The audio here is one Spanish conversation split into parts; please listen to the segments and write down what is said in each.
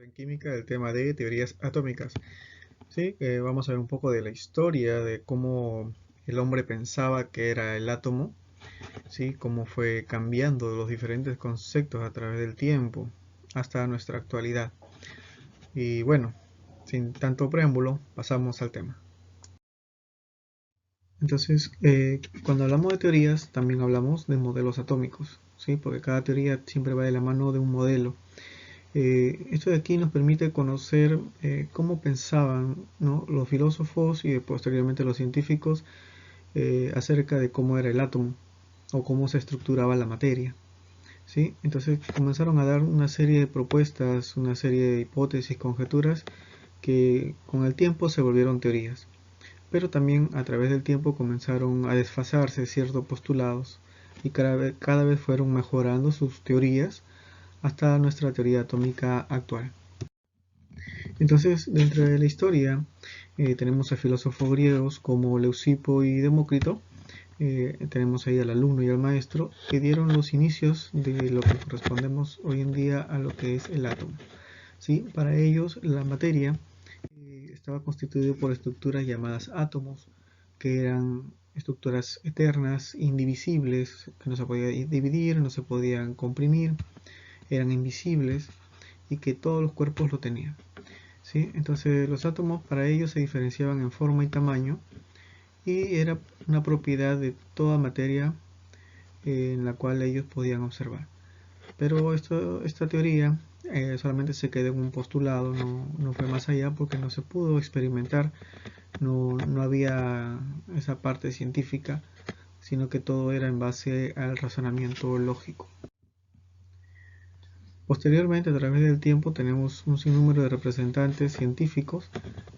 En química el tema de teorías atómicas. Sí, vamos a ver un poco de la historia de cómo el hombre pensaba que era el átomo, sí, cómo fue cambiando los diferentes conceptos a través del tiempo hasta nuestra actualidad. Y bueno, sin tanto preámbulo, pasamos al tema. Entonces, cuando hablamos de teorías, también hablamos de modelos atómicos, sí, porque cada teoría siempre va de la mano de un modelo. Esto de aquí nos permite conocer cómo pensaban, ¿no?, los filósofos y posteriormente los científicos acerca de cómo era el átomo o cómo se estructuraba la materia. ¿Sí? Entonces comenzaron a dar una serie de propuestas, una serie de hipótesis, conjeturas que con el tiempo se volvieron teorías. Pero también a través del tiempo comenzaron a desfasarse ciertos postulados y cada vez fueron mejorando sus teorías hasta nuestra teoría atómica actual. Entonces, dentro de la historia, tenemos a filósofos griegos como Leucipo y Demócrito, tenemos ahí al alumno y al maestro, que dieron los inicios de lo que correspondemos hoy en día a lo que es el átomo. ¿Sí? Para ellos, la materia estaba constituida por estructuras llamadas átomos, que eran estructuras eternas, indivisibles, que no se podían dividir, no se podían comprimir, eran invisibles y que todos los cuerpos lo tenían. ¿Sí? Entonces los átomos para ellos se diferenciaban en forma y tamaño y era una propiedad de toda materia en la cual ellos podían observar. Pero esta teoría solamente se quedó en un postulado, no fue más allá porque no se pudo experimentar, no había esa parte científica, sino que todo era en base al razonamiento lógico. Posteriormente, a través del tiempo, tenemos un sinnúmero de representantes científicos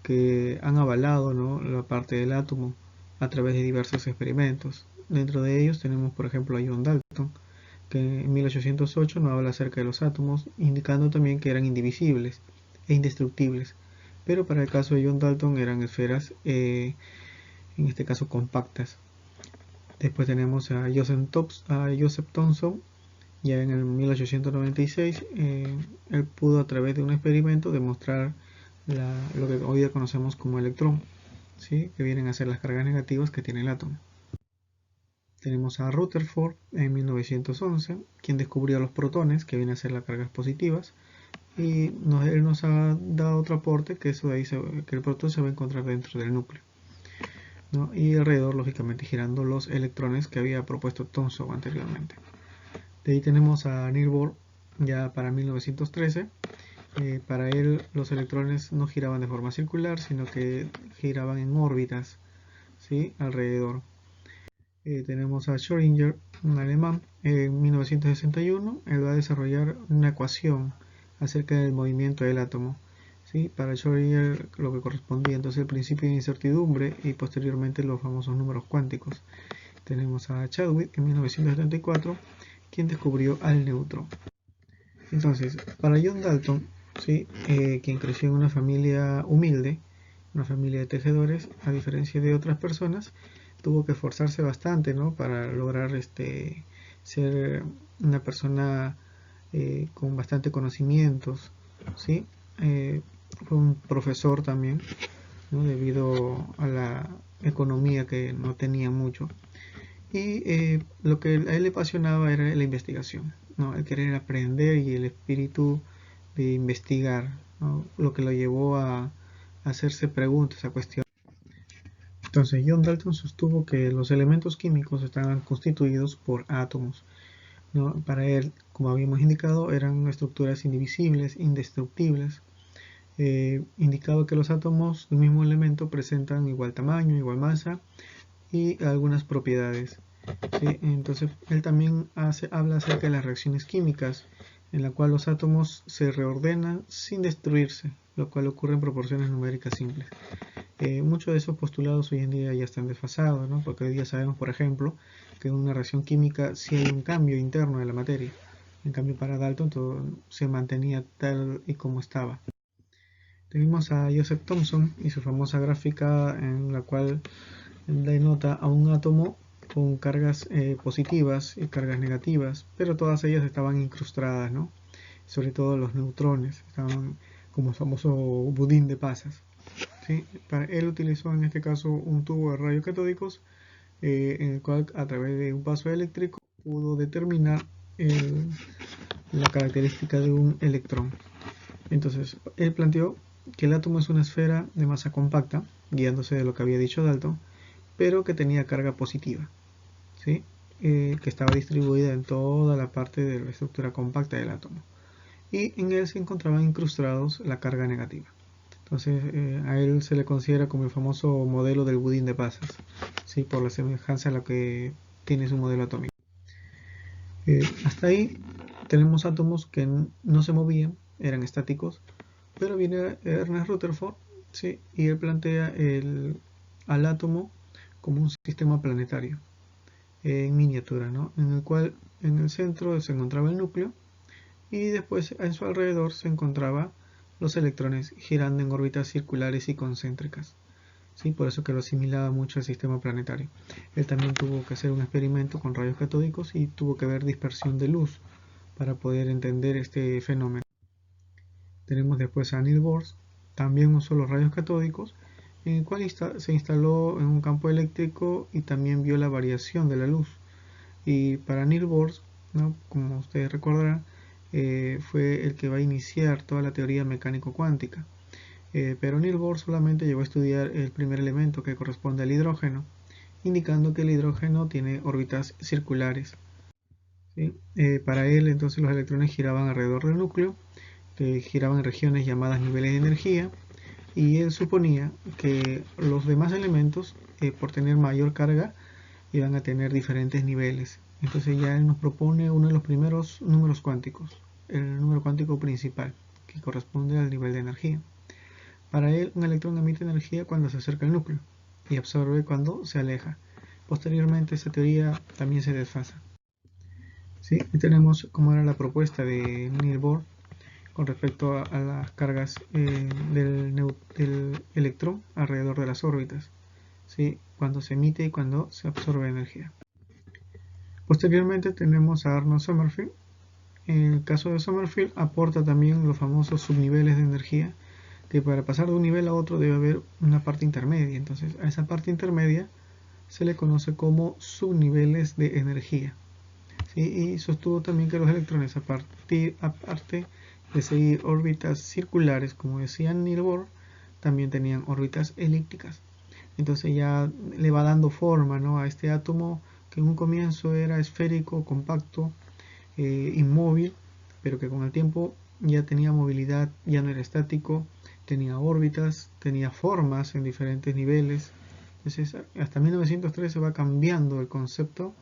que han avalado, ¿no?, la parte del átomo a través de diversos experimentos. Dentro de ellos tenemos, por ejemplo, a John Dalton, que en 1808 nos habla acerca de los átomos, indicando también que eran indivisibles e indestructibles. Pero para el caso de John Dalton eran esferas, en este caso compactas. Después tenemos a Joseph Thomson. Ya en el 1896, él pudo a través de un experimento demostrar lo que hoy día conocemos como electrón, ¿sí?, que vienen a ser las cargas negativas que tiene el átomo. Tenemos a Rutherford en 1911, quien descubrió los protones, que vienen a ser las cargas positivas, y él nos ha dado otro aporte, que eso de ahí que el protón se va a encontrar dentro del núcleo, ¿no?, y alrededor, lógicamente, girando los electrones que había propuesto Thomson anteriormente. De ahí tenemos a Niels Bohr ya para 1913. Para él los electrones no giraban de forma circular, sino que giraban en órbitas, ¿sí?, alrededor. Tenemos a Schrödinger, un alemán, en 1961. Él va a desarrollar una ecuación acerca del movimiento del átomo. ¿Sí? Para Schrödinger lo que correspondía entonces el principio de incertidumbre y posteriormente los famosos números cuánticos. Tenemos a Chadwick en 1974, quien descubrió al neutrón. Entonces, para John Dalton, ¿sí?, quien creció en una familia humilde, una familia de tejedores, a diferencia de otras personas, tuvo que esforzarse bastante, ¿no?, para lograr ser una persona con bastante conocimientos, ¿sí? Fue un profesor también, ¿no?, debido a la economía que no tenía mucho. Y lo que a él le apasionaba era la investigación, ¿no?, el querer aprender y el espíritu de investigar, ¿no?, lo que lo llevó a hacerse preguntas, a cuestionar. Entonces John Dalton sostuvo que los elementos químicos estaban constituidos por átomos, ¿no? Para él, como habíamos indicado, eran estructuras indivisibles, indestructibles. Indicaba que los átomos del mismo elemento presentan igual tamaño, igual masa y algunas propiedades. ¿Sí? Entonces él también habla acerca de las reacciones químicas, en la cual los átomos se reordenan sin destruirse, lo cual ocurre en proporciones numéricas simples. Muchos de esos postulados hoy en día ya están desfasados, ¿no?, porque hoy día sabemos, por ejemplo, que en una reacción química sí hay un cambio interno de la materia. En cambio, para Dalton todo se mantenía tal y como estaba. Tenemos a Joseph Thomson y su famosa gráfica en la cual denota a un átomo con cargas positivas y cargas negativas, pero todas ellas estaban incrustadas, ¿no? sobre todo los neutrones, estaban como el famoso budín de pasas. ¿Sí? Él utilizó en este caso un tubo de rayos catódicos en el cual a través de un paso eléctrico pudo determinar la característica de un electrón. Entonces, él planteó que el átomo es una esfera de masa compacta, guiándose de lo que había dicho Dalton, pero que tenía carga positiva, ¿sí? Que estaba distribuida en toda la parte de la estructura compacta del átomo. Y en él se encontraban incrustados la carga negativa. Entonces, a él se le considera como el famoso modelo del budín de pasas, ¿sí? Por la semejanza a lo que tiene su modelo atómico. Hasta ahí tenemos átomos que no se movían, eran estáticos, pero viene Ernest Rutherford, ¿sí? Y él plantea al átomo como un sistema planetario en miniatura, ¿no? En el cual en el centro se encontraba el núcleo y después en su alrededor se encontraba los electrones girando en órbitas circulares y concéntricas. ¿Sí? Por eso que lo asimilaba mucho al sistema planetario. Él también tuvo que hacer un experimento con rayos catódicos y tuvo que ver dispersión de luz para poder entender este fenómeno. Tenemos después a Niels Bohr, también usó los rayos catódicos, en el cual se instaló en un campo eléctrico y también vio la variación de la luz. Y para Niels Bohr, ¿no? Como ustedes recordarán, fue el que va a iniciar toda la teoría mecánico-cuántica. Pero Niels Bohr solamente llegó a estudiar el primer elemento que corresponde al hidrógeno, indicando que el hidrógeno tiene órbitas circulares. ¿Sí? Para él entonces los electrones giraban alrededor del núcleo, que giraban en regiones llamadas niveles de energía, y él suponía que los demás elementos, por tener mayor carga, iban a tener diferentes niveles. Entonces ya él nos propone uno de los primeros números cuánticos, el número cuántico principal, que corresponde al nivel de energía. Para él, un electrón emite energía cuando se acerca al núcleo y absorbe cuando se aleja. Posteriormente, esta teoría también se desfasa. ¿Sí? Y tenemos cómo era la propuesta de Niels Bohr con respecto a las cargas del electrón alrededor de las órbitas, ¿sí? Cuando se emite y cuando se absorbe energía. Posteriormente tenemos a Arnold Sommerfeld. En el caso de Sommerfeld aporta también los famosos subniveles de energía, que para pasar de un nivel a otro debe haber una parte intermedia. Entonces a esa parte intermedia se le conoce como subniveles de energía. ¿Sí? Y sostuvo también que los electrones, aparte de seguir órbitas circulares, como decía Niels Bohr, también tenían órbitas elípticas. Entonces ya le va dando forma, ¿no? A este átomo que en un comienzo era esférico, compacto, inmóvil, pero que con el tiempo ya tenía movilidad, ya no era estático, tenía órbitas, tenía formas en diferentes niveles. Entonces hasta 1913 va cambiando el concepto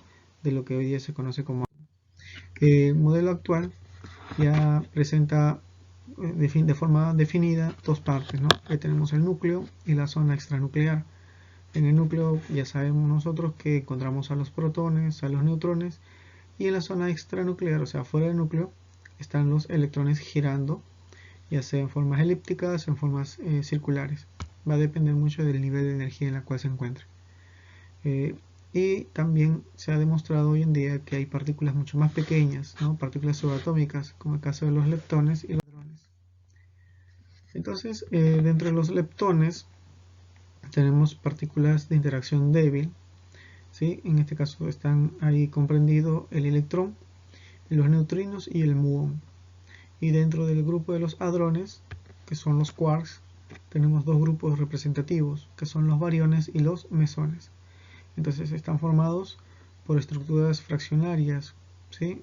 de lo que hoy día se conoce como el modelo actual. Ya presenta de forma definida dos partes, ¿no? Que tenemos el núcleo y la zona extranuclear. En el núcleo ya sabemos nosotros que encontramos a los protones, a los neutrones, y en la zona extranuclear, o sea, fuera del núcleo, están los electrones girando, ya sea en formas elípticas o en formas circulares. Va a depender mucho del nivel de energía en la cual se encuentre. Y también se ha demostrado hoy en día que hay partículas mucho más pequeñas, ¿no? Partículas subatómicas, como el caso de los leptones y los hadrones. Entonces, dentro de los leptones tenemos partículas de interacción débil, ¿sí? En este caso están ahí comprendidos el electrón, los neutrinos y el muón. Y dentro del grupo de los hadrones, que son los quarks, tenemos dos grupos representativos, que son los bariones y los mesones. Entonces están formados por estructuras fraccionarias, ¿sí?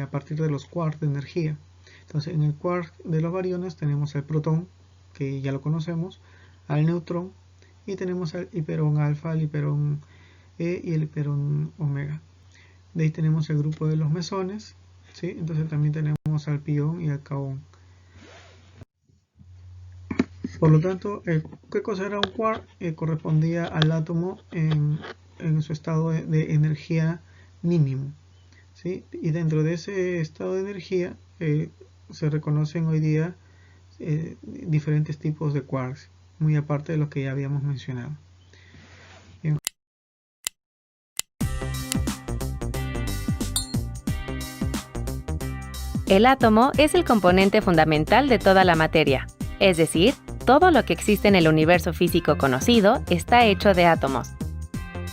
A partir de los quarks de energía. Entonces en el quark de los bariones tenemos el protón, que ya lo conocemos, al neutrón, y tenemos al hiperón alfa, al hiperón E y el hiperón omega. De ahí tenemos el grupo de los mesones, ¿sí? Entonces también tenemos al pión y al kaón. Por lo tanto, ¿qué cosa era un quark? Correspondía al átomo en su estado de energía mínimo, ¿sí? Y dentro de ese estado de energía se reconocen hoy día diferentes tipos de quarks, muy aparte de lo que ya habíamos mencionado. Bien. El átomo es el componente fundamental de toda la materia, es decir, todo lo que existe en el universo físico conocido está hecho de átomos.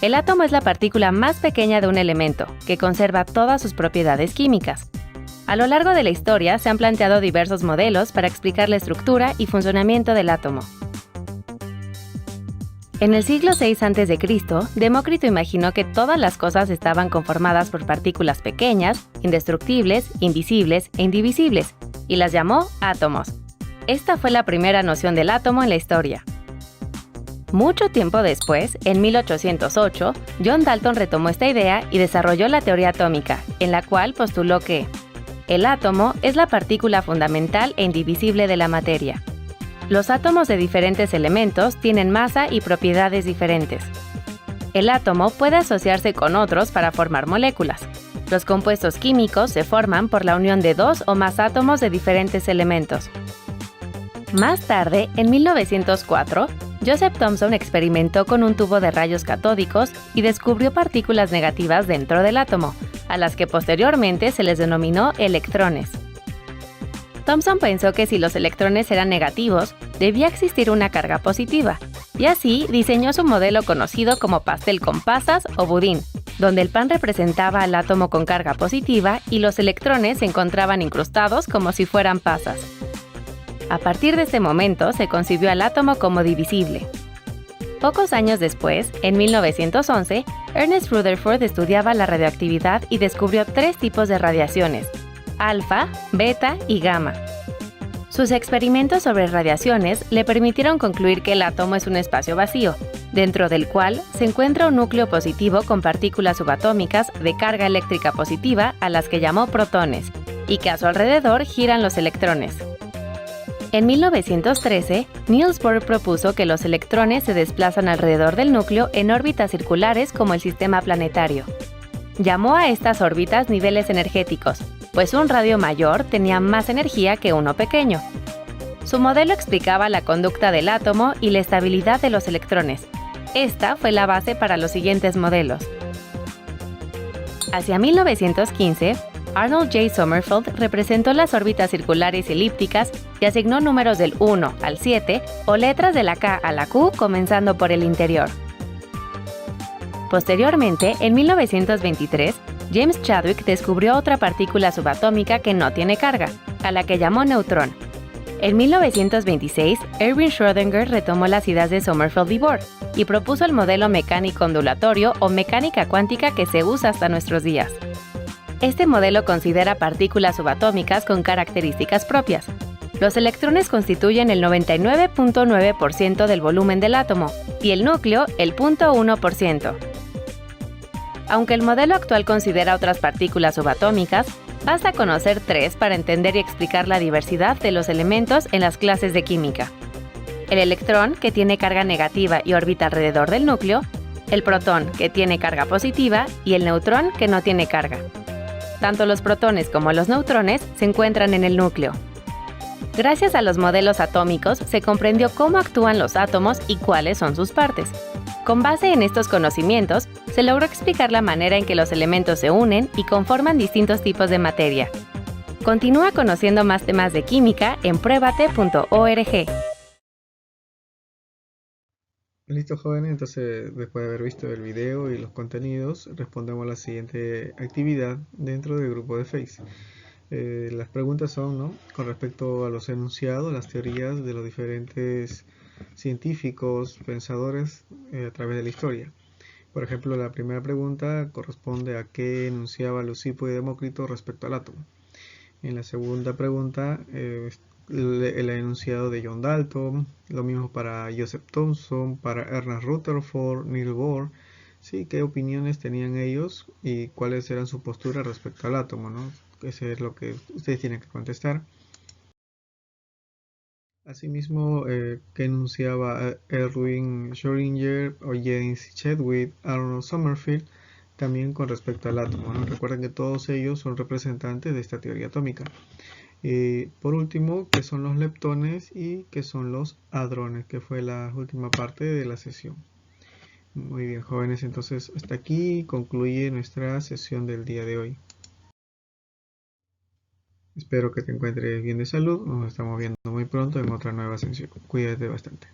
El átomo es la partícula más pequeña de un elemento, que conserva todas sus propiedades químicas. A lo largo de la historia se han planteado diversos modelos para explicar la estructura y funcionamiento del átomo. En el siglo VI a.C., Demócrito imaginó que todas las cosas estaban conformadas por partículas pequeñas, indestructibles, invisibles e indivisibles, y las llamó átomos. Esta fue la primera noción del átomo en la historia. Mucho tiempo después, en 1808, John Dalton retomó esta idea y desarrolló la teoría atómica, en la cual postuló que el átomo es la partícula fundamental e indivisible de la materia. Los átomos de diferentes elementos tienen masa y propiedades diferentes. El átomo puede asociarse con otros para formar moléculas. Los compuestos químicos se forman por la unión de dos o más átomos de diferentes elementos. Más tarde, en 1904, Joseph Thomson experimentó con un tubo de rayos catódicos y descubrió partículas negativas dentro del átomo, a las que posteriormente se les denominó electrones. Thomson pensó que si los electrones eran negativos, debía existir una carga positiva, y así diseñó su modelo conocido como pastel con pasas o budín, donde el pan representaba al átomo con carga positiva y los electrones se encontraban incrustados como si fueran pasas. A partir de este momento se concibió al átomo como divisible. Pocos años después, en 1911, Ernest Rutherford estudiaba la radioactividad y descubrió 3 tipos de radiaciones: alfa, beta y gamma. Sus experimentos sobre radiaciones le permitieron concluir que el átomo es un espacio vacío, dentro del cual se encuentra un núcleo positivo con partículas subatómicas de carga eléctrica positiva a las que llamó protones, y que a su alrededor giran los electrones. En 1913, Niels Bohr propuso que los electrones se desplazan alrededor del núcleo en órbitas circulares como el sistema planetario. Llamó a estas órbitas niveles energéticos, pues un radio mayor tenía más energía que uno pequeño. Su modelo explicaba la conducta del átomo y la estabilidad de los electrones. Esta fue la base para los siguientes modelos. Hacia 1915, Arnold J. Sommerfeld representó las órbitas circulares y elípticas y asignó números del 1 al 7 o letras de la K a la Q comenzando por el interior. Posteriormente, en 1923, James Chadwick descubrió otra partícula subatómica que no tiene carga, a la que llamó neutrón. En 1926, Erwin Schrödinger retomó las ideas de Sommerfeld y Bohr y propuso el modelo mecánico ondulatorio o mecánica cuántica que se usa hasta nuestros días. Este modelo considera partículas subatómicas con características propias. Los electrones constituyen el 99.9% del volumen del átomo y el núcleo el 0.1%. Aunque el modelo actual considera otras partículas subatómicas, basta conocer 3 para entender y explicar la diversidad de los elementos en las clases de química. El electrón, que tiene carga negativa y orbita alrededor del núcleo, el protón, que tiene carga positiva, y el neutrón, que no tiene carga. Tanto los protones como los neutrones se encuentran en el núcleo. Gracias a los modelos atómicos se comprendió cómo actúan los átomos y cuáles son sus partes. Con base en estos conocimientos, se logró explicar la manera en que los elementos se unen y conforman distintos tipos de materia. Continúa conociendo más temas de química en pruébate.org. Listo, jóvenes, entonces después de haber visto el video y los contenidos, respondemos a la siguiente actividad dentro del grupo de Face. Las preguntas son, ¿no?, con respecto a los enunciados, las teorías de los diferentes científicos, pensadores a través de la historia. Por ejemplo, la primera pregunta corresponde a qué enunciaba Leucipo y Demócrito respecto al átomo. En la segunda pregunta, el enunciado de John Dalton, lo mismo para Joseph Thomson, para Ernest Rutherford, Niels Bohr, ¿sí? ¿Qué opiniones tenían ellos y cuáles eran su postura respecto al átomo, ¿no? Eso es lo que ustedes tienen que contestar. Asimismo, que enunciaba Erwin Schrödinger o James Chadwick, Arnold Sommerfeld, también con respecto al átomo, ¿no? Recuerden que todos ellos son representantes de esta teoría atómica. Por último, ¿qué son los leptones y qué son los hadrones? Que fue la última parte de la sesión. Muy bien, jóvenes, entonces hasta aquí concluye nuestra sesión del día de hoy. Espero que te encuentres bien de salud. Nos estamos viendo muy pronto en otra nueva sesión. Cuídate bastante.